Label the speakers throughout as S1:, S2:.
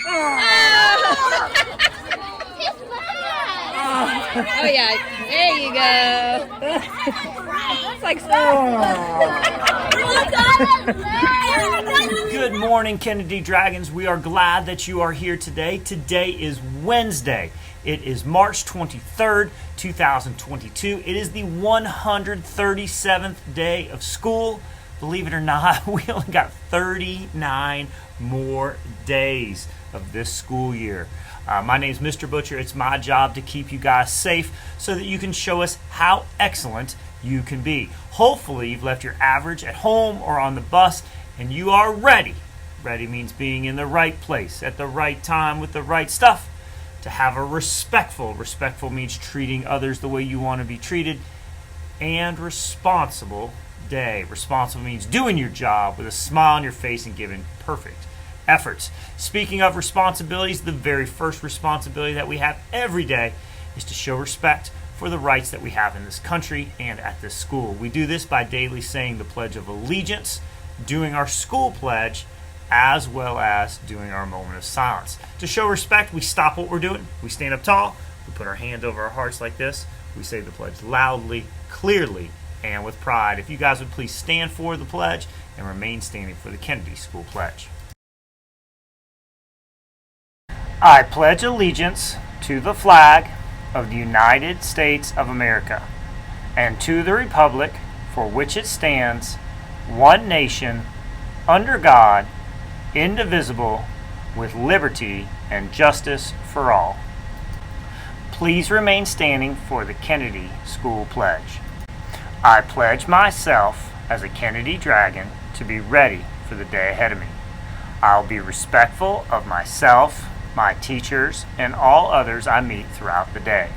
S1: Oh yeah, there you go. It's like
S2: Good morning, Kennedy Dragons. We are glad that you are here today. Today is Wednesday. It is March 23rd, 2022. It is the 137th day of school. Believe it or not, we only got 39 more days of this school year. My name is Mr. Butcher. It's my job to keep you guys safe so that you can show us how excellent you can be. Hopefully, you've left your average at home or on the bus and you are ready. Ready means being in the right place at the right time with the right stuff. To have a respectful means treating others the way you want to be treated, and responsible day. Responsible means doing your job with a smile on your face and giving perfect efforts. Speaking of responsibilities, the very first responsibility that we have every day is to show respect for the rights that we have in this country and at this school. We do this by daily saying the Pledge of Allegiance, doing our school pledge, as well as doing our moment of silence. To show respect, we stop what we're doing, we stand up tall, we put our hand over our hearts like this, we say the pledge loudly, clearly, and with pride. If you guys would please stand for the pledge and remain standing for the Kennedy School Pledge. I pledge allegiance to the flag of the United States of America and to the republic for which it stands, one nation, under God, indivisible, with liberty and justice for all. Please remain standing for the Kennedy School Pledge. I pledge myself as a Kennedy Dragon to be ready for the day ahead of me. I'll be respectful of myself, my teachers, and all others I meet throughout the day.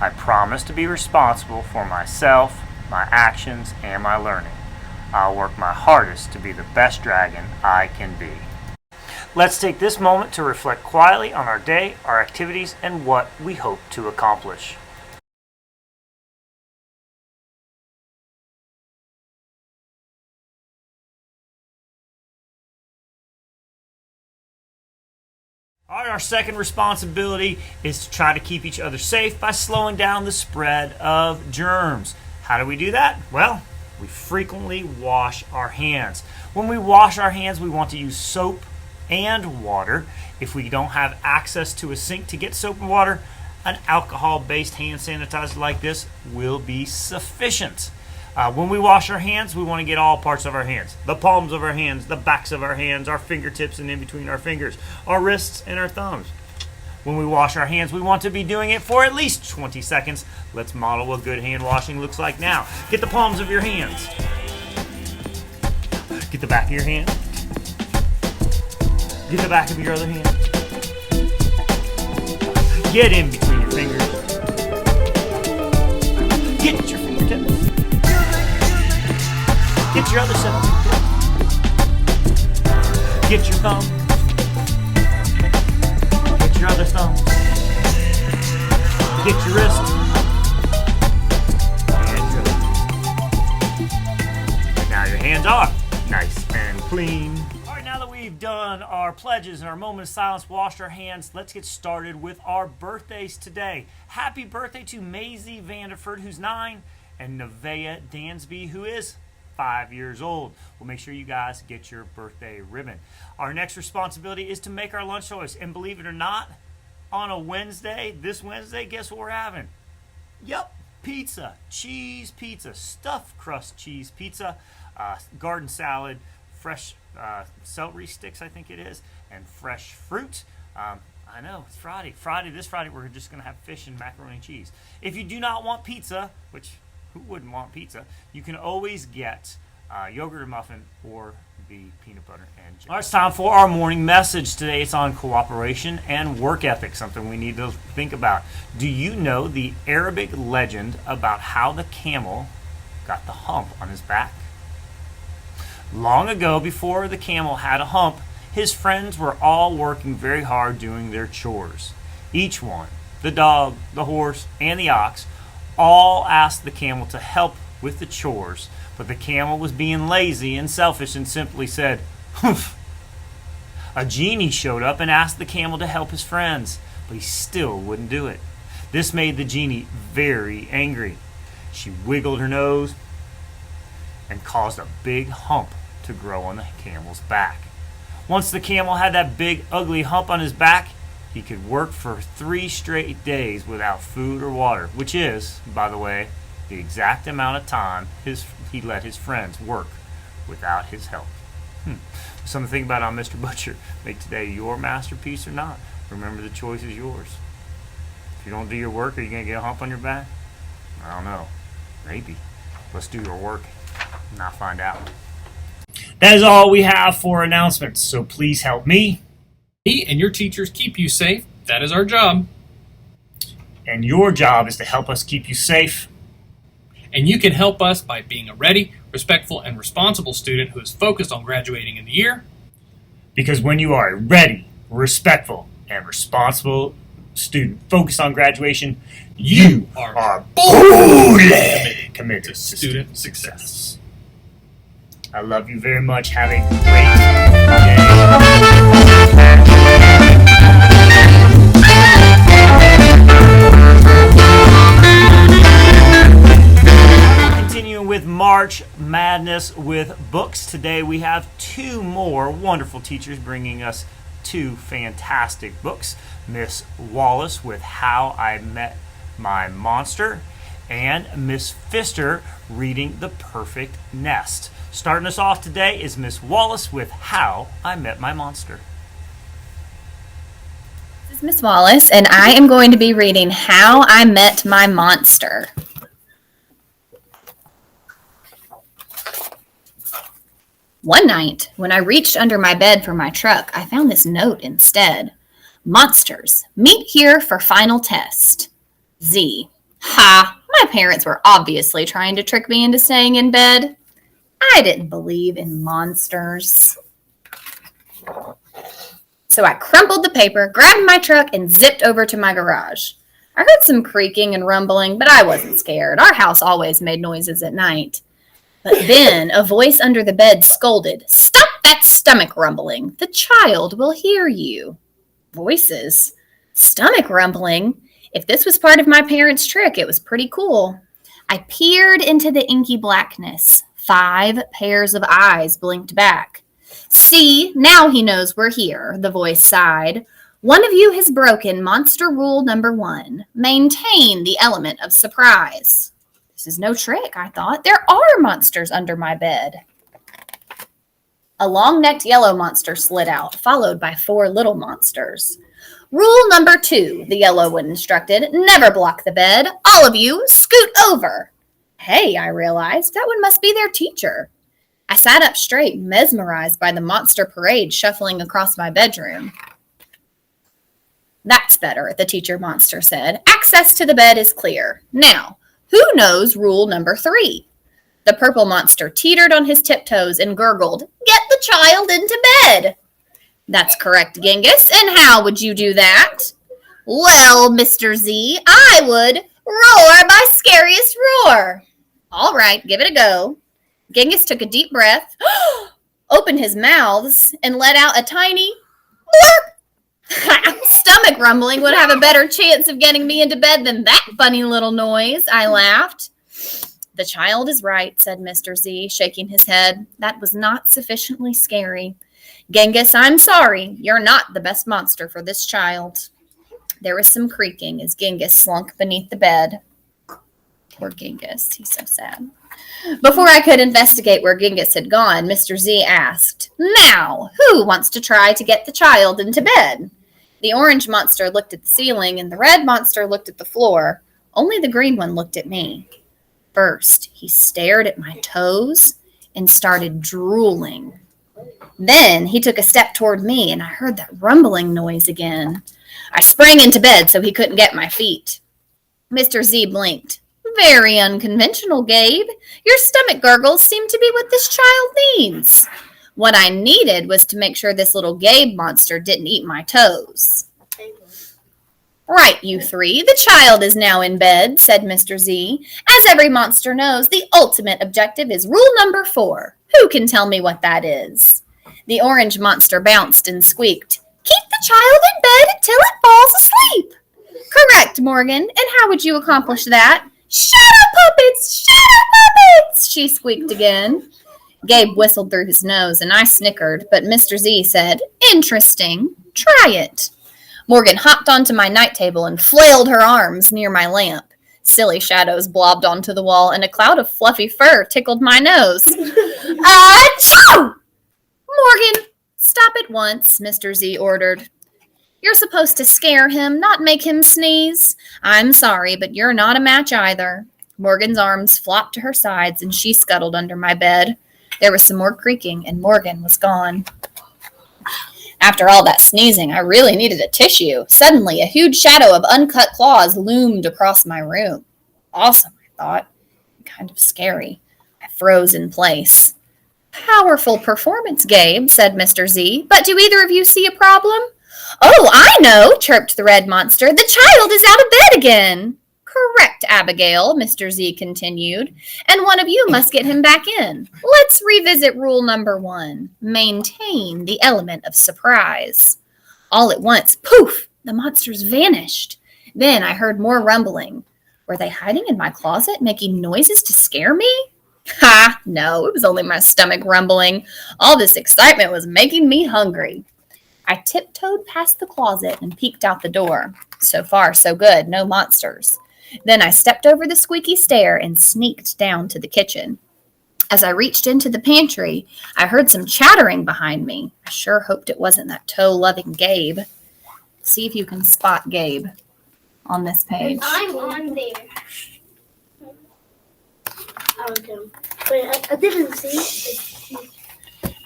S2: I promise to be responsible for myself, my actions, and my learning. I'll work my hardest to be the best dragon I can be. Let's take this moment to reflect quietly on our day, our activities, and what we hope to accomplish. All right, our second responsibility is to try to keep each other safe by slowing down the spread of germs. How do we do that? Well, we frequently wash our hands. When we wash our hands, we want to use soap and water. If we don't have access to a sink to get soap and water, an alcohol-based hand sanitizer like this will be sufficient. When we wash our hands, we want to get all parts of our hands. The palms of our hands, the backs of our hands, our fingertips and in between our fingers, our wrists and our thumbs. When we wash our hands, we want to be doing it for at least 20 seconds. Let's model what good hand washing looks like now. Get the palms of your hands. Get the back of your hand. Get the back of your other hand. Get in between your fingers. Get your fingertips. Get your other set. Get your thumb. Get your other thumb. Get your wrist. And your other. Now your hands are nice and clean. All right, now that we've done our pledges and our moment of silence, washed our hands, let's get started with our birthdays today. Happy birthday to Maisie Vanderford, who's 9, and Nevaeh Dansby, who is 5 years old. We'll make sure you guys get your birthday ribbon. Our next responsibility is to make our lunch choice. And believe it or not, on a Wednesday, this Wednesday, guess what we're having? Yep, pizza. Cheese pizza. Stuffed crust cheese pizza. Garden salad. Fresh celery sticks, I think it is. And fresh fruit. I know, it's Friday. This Friday, we're just going to have fish and macaroni and cheese. If you do not want pizza, which who wouldn't want pizza? You can always get yogurt or muffin or the peanut butter and jam. All right, it's time for our morning message. Today it's on cooperation and work ethic, something we need to think about. Do you know the Arabic legend about how the camel got the hump on his back? Long ago, before the camel had a hump, his friends were all working very hard doing their chores. Each one, the dog, the horse, and the ox, all asked the camel to help with the chores, but the camel was being lazy and selfish and simply said, "Humph." A genie showed up and asked the camel to help his friends, but he still wouldn't do it. This made the genie very angry. She wiggled her nose and caused a big hump to grow on the camel's back. Once the camel had that big, ugly hump on his back, he could work for 3 straight days without food or water, which is, by the way, the exact amount of time he let his friends work without his help. Something to think about on Mr. Butcher. Make today your masterpiece or not. Remember, the choice is yours. If you don't do your work, are you going to get a hump on your back? I don't know. Maybe. Let's do your work and I'll find out. That is all we have for announcements, so please help me.
S3: Me and your teachers keep you safe. That is our job.
S2: And your job is to help us keep you safe.
S3: And you can help us by being a ready, respectful, and responsible student who is focused on graduating in the year.
S2: Because when you are a ready, respectful, and responsible student focused on graduation, you are fully committed to student success. I love you very much. Have a great day. Continuing with March Madness with books. Today we have 2 more wonderful teachers bringing us 2 fantastic books. Miss Wallace with How I Met My Monster and Miss Pfister reading The Perfect Nest. Starting us off today is Miss Wallace with How I Met My Monster.
S1: This is Miss Wallace, and I am going to be reading How I Met My Monster. One night, when I reached under my bed for my truck, I found this note instead. Monsters, meet here for final test. Z. Ha! My parents were obviously trying to trick me into staying in bed. I didn't believe in monsters. So I crumpled the paper, grabbed my truck, and zipped over to my garage. I heard some creaking and rumbling, but I wasn't scared. Our house always made noises at night. But then a voice under the bed scolded, "Stop that stomach rumbling. The child will hear you." Voices? Stomach rumbling? If this was part of my parents' trick, it was pretty cool. I peered into the inky blackness. 5 pairs of eyes blinked back. "See, now he knows we're here," the voice sighed. "One of you has broken monster rule number 1. Maintain the element of surprise." This is no trick, I thought. There are monsters under my bed. A long-necked yellow monster slid out, followed by 4 little monsters. "Rule number 2, the yellow one instructed. Never block the bed. All of you, scoot over." Hey, I realized, that one must be their teacher. I sat up straight, mesmerized by the monster parade shuffling across my bedroom. "That's better," the teacher monster said. "Access to the bed is clear. Now, who knows rule number 3? The purple monster teetered on his tiptoes and gurgled, "Get the child into bed." "That's correct, Genghis. And how would you do that?" "Well, Mr. Z, I would roar my scariest roar." "All right, give it a go." Genghis took a deep breath, opened his mouths, and let out a tiny blurp. Stomach rumbling would have a better chance of getting me into bed than that funny little noise, I laughed. "The child is right," said Mr. Z, shaking his head. "That was not sufficiently scary. Genghis, I'm sorry. You're not the best monster for this child." There was some creaking as Genghis slunk beneath the bed. Poor Genghis, he's so sad. Before I could investigate where Genghis had gone, Mr. Z asked, "Now, who wants to try to get the child into bed?" The orange monster looked at the ceiling, and the red monster looked at the floor. Only the green one looked at me. First, he stared at my toes and started drooling. Then he took a step toward me, and I heard that rumbling noise again. I sprang into bed so he couldn't get my feet. Mr. Z blinked. "Very unconventional, Gabe. Your stomach gurgles seem to be what this child needs." What I needed was to make sure this little Gabe monster didn't eat my toes. "Right, you 3. The child is now in bed," said Mr. Z. "As every monster knows, the ultimate objective is rule number 4. Who can tell me what that is?" The orange monster bounced and squeaked. Keep the child in bed until it falls asleep. Correct, Morgan. And how would you accomplish that? Shut up, puppets! Shut up, puppets! She squeaked again. Gabe whistled through his nose, and I snickered, but Mr. Z said, Interesting. Try it. Morgan hopped onto my night table and flailed her arms near my lamp. Silly shadows blobbed onto the wall, and a cloud of fluffy fur tickled my nose. Achoo! Morgan, stop at once, Mr. Z ordered. You're supposed to scare him, not make him sneeze. I'm sorry, but you're not a match either. Morgan's arms flopped to her sides, and she scuttled under my bed. There was some more creaking, and Morgan was gone. After all that sneezing, I really needed a tissue. Suddenly, a huge shadow of uncut claws loomed across my room. Awesome, I thought. Kind of scary. I froze in place. Powerful performance, Gabe, said Mr. Z. But do either of you see a problem? Oh, I know, chirped the red monster. The child is out of bed again. Correct, Abigail, Mr. Z continued. And one of you must get him back in. Let's revisit rule number 1. Maintain the element of surprise. All at once, poof, the monsters vanished. Then I heard more rumbling. Were they hiding in my closet, making noises to scare me? Ha, no, it was only my stomach rumbling. All this excitement was making me hungry. I tiptoed past the closet and peeked out the door. So far, so good, no monsters. Then I stepped over the squeaky stair and sneaked down to the kitchen. As I reached into the pantry, I heard some chattering behind me. I sure hoped it wasn't that toe-loving Gabe. See if you can spot Gabe on this page.
S4: I'm on there. Okay. Wait, I didn't see.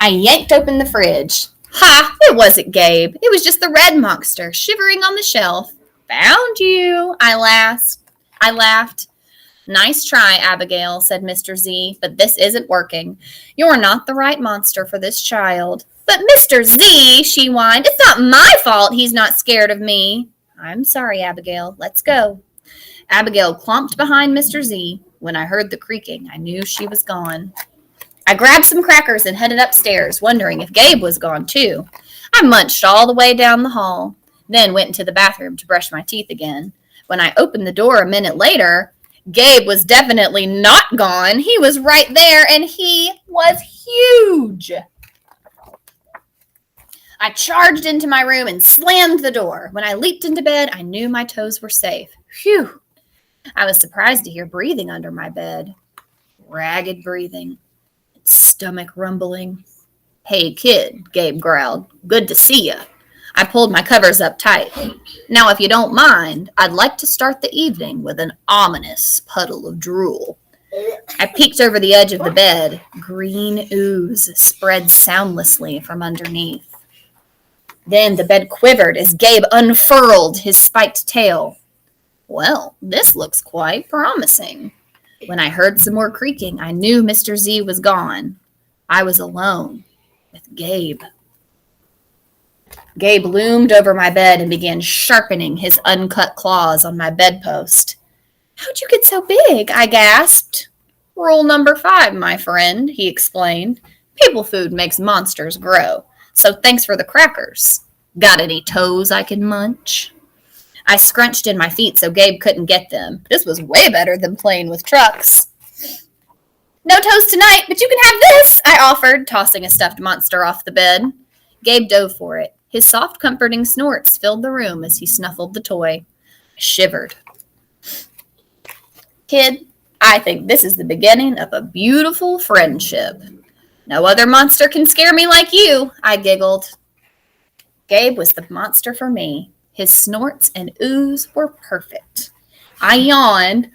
S1: I yanked open the fridge. Ha! It wasn't Gabe. It was just the red monster shivering on the shelf. Found you, I laughed. Nice try, Abigail, said Mr. Z, but this isn't working. You're not the right monster for this child. But Mr. Z, she whined, it's not my fault he's not scared of me. I'm sorry, Abigail. Let's go. Abigail clomped behind Mr. Z. When I heard the creaking, I knew she was gone. I grabbed some crackers and headed upstairs, wondering if Gabe was gone too. I munched all the way down the hall, then went into the bathroom to brush my teeth again. When I opened the door a minute later, Gabe was definitely not gone. He was right there, and he was huge. I charged into my room and slammed the door. When I leaped into bed, I knew my toes were safe. Phew! I was surprised to hear breathing under my bed. Ragged breathing. Stomach rumbling. Hey, kid, Gabe growled. Good to see ya. I pulled my covers up tight. Now, if you don't mind, I'd like to start the evening with an ominous puddle of drool. I peeked over the edge of the bed. Green ooze spread soundlessly from underneath. Then the bed quivered as Gabe unfurled his spiked tail. Well, this looks quite promising. When I heard some more creaking, I knew Mr. Z was gone. I was alone with Gabe. Gabe loomed over my bed and began sharpening his uncut claws on my bedpost. How'd you get so big? I gasped. Rule number 5, my friend, he explained. People food makes monsters grow. So thanks for the crackers. Got any toes I can munch? I scrunched in my feet so Gabe couldn't get them. This was way better than playing with trucks. No toes tonight, but you can have this, I offered, tossing a stuffed monster off the bed. Gabe dove for it. His soft, comforting snorts filled the room as he snuffled the toy. I shivered. Kid, I think this is the beginning of a beautiful friendship. No other monster can scare me like you, I giggled. Gabe was the monster for me. His snorts and ooze were perfect. I yawned,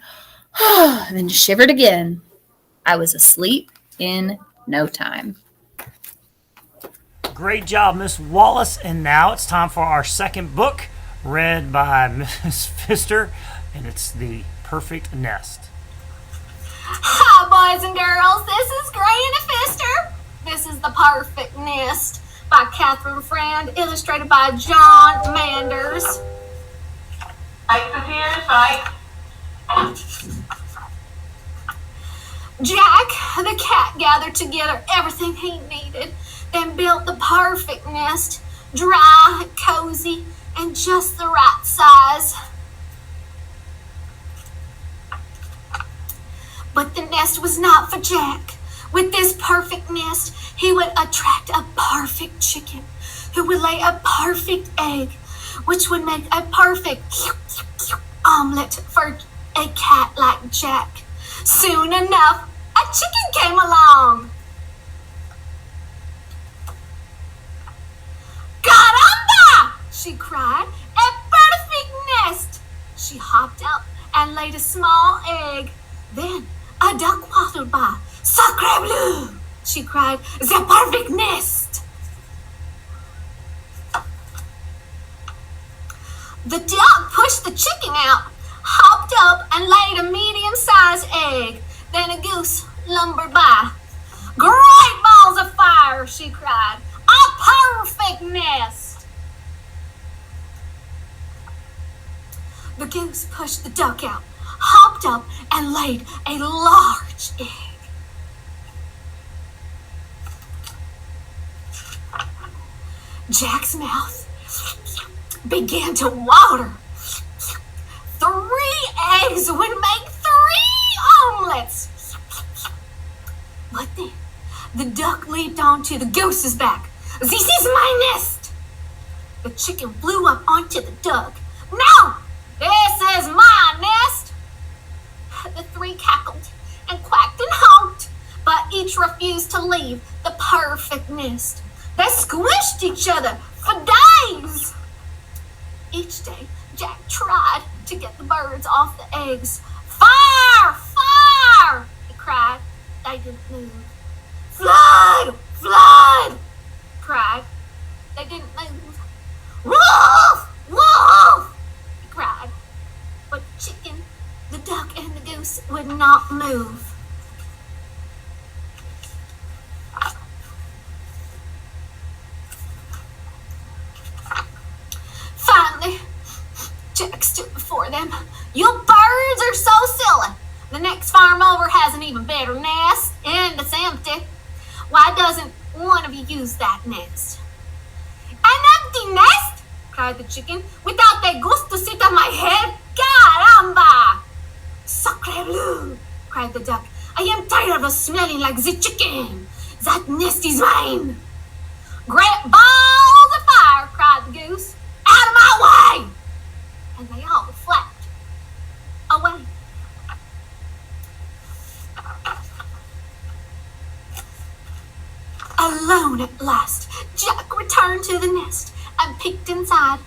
S1: then shivered again. I was asleep in no time.
S2: Great job, Miss Wallace. And now it's time for our second book, read by Miss Pfister, and it's The Perfect Nest.
S4: Hi, boys and girls. This is Granny Pfister. This is The Perfect Nest by Catherine Friend, illustrated by John Manders. Jack, the cat, gathered together everything he needed. then built the perfect nest, dry, cozy, and just the right size. But the nest was not for Jack. With this perfect nest, he would attract a perfect chicken who would lay a perfect egg, which would make a perfect omelet for a cat like Jack. Soon enough, a chicken came along. Caramba! She cried. A perfect nest! She hopped up and laid a small egg. Then a duck waddled by. Sacre bleu! She cried. The perfect nest! The duck pushed the chicken out, hopped up and laid a medium-sized egg. Then a goose lumbered by. Great balls of fire, she cried. A perfect nest! The goose pushed the duck out, hopped up and laid a large egg. Jack's mouth began to water. 3 eggs would make 3 omelets. But then the duck leaped onto the goose's back. This is my nest. The chicken flew up onto the duck. No, this is my nest. The 3 cackled and quacked and honked, but each refused to leave the perfect nest. They squished each other for days. Each day, Jack tried to get the birds off the eggs. Fire! Fire! He cried. They didn't move. Flood! Flood! Cried. They didn't move. Wolf! Wolf! He cried. But the chicken, the duck, and the goose would not move. Finally, Jack stood before them. You birds are so silly. The next farm over has an even better nest, and it's empty. Why doesn't one of you use that nest? An empty nest? Cried the chicken. Without that goose to sit on my head? Caramba! Sacre bleu! Cried the duck. I am tired of smelling like the chicken. That nest is mine. Great balls of fire! Cried the goose. Out of my way! And they all flapped away. Alone at last, Jack returned to the nest and peeked inside.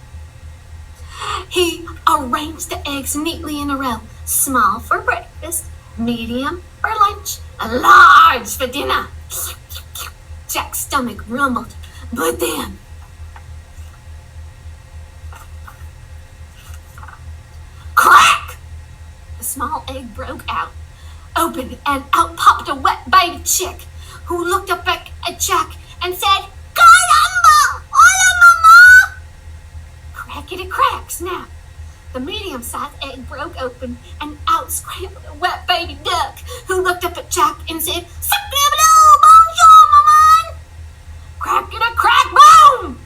S4: He arranged the eggs neatly in a row, small for breakfast, medium for lunch, and large for dinner. Jack's stomach rumbled, but then crack! The small egg broke out, opened, and out popped a wet baby chick, who looked up at Jack and said, Caramba! Hola, mama! Crackety crack, snap. The medium-sized egg broke open, and out scrambled a wet baby duck, who looked up at Jack and said, Sacre bleu, bonjour, maman! Crackety crack, boom!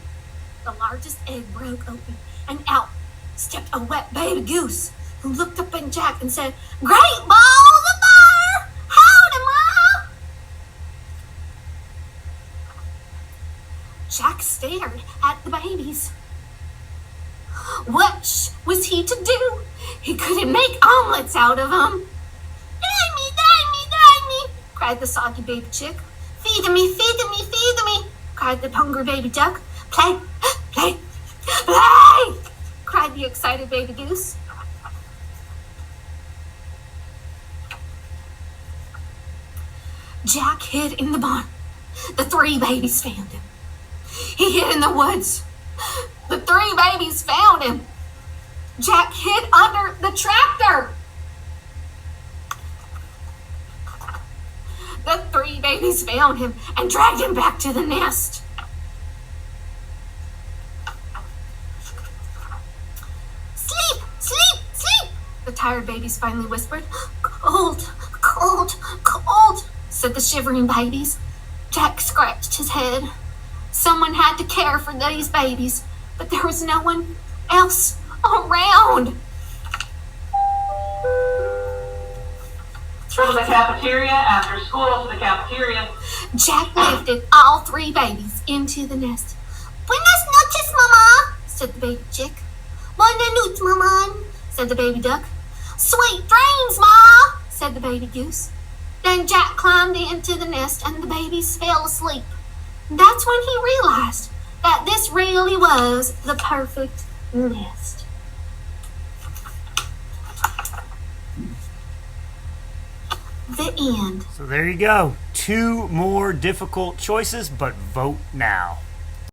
S4: The largest egg broke open, and out stepped a wet baby goose, who looked up at Jack and said, Great balls of fire! Howdy, ma! Jack stared at the babies. What was he to do? He couldn't make omelets out of them. Dry me, cried the soggy baby chick. Feed me, cried the hungry baby duck. Play, play, play, cried the excited baby goose. Jack hid in the barn. The 3 babies found him. He hid in the woods. The 3 babies found him. Jack hid under the tractor. The 3 babies found him and dragged him back to the nest. Sleep, sleep, sleep, the tired babies finally whispered. Cold, cold, cold, said the shivering babies. Jack scratched his head. Someone had to care for these babies, but there was no one else around.
S5: To the cafeteria, after school to the cafeteria.
S4: Jack lifted all 3 babies into the nest. Buenas noches, Mama, said the baby chick. Buenas noches, Mama, said the baby duck. Sweet dreams, Ma, said the baby goose. Then Jack climbed into the nest and the babies fell asleep. That's when he realized that this really was the perfect nest. The end.
S2: So there you go. 2 more difficult choices, but vote now.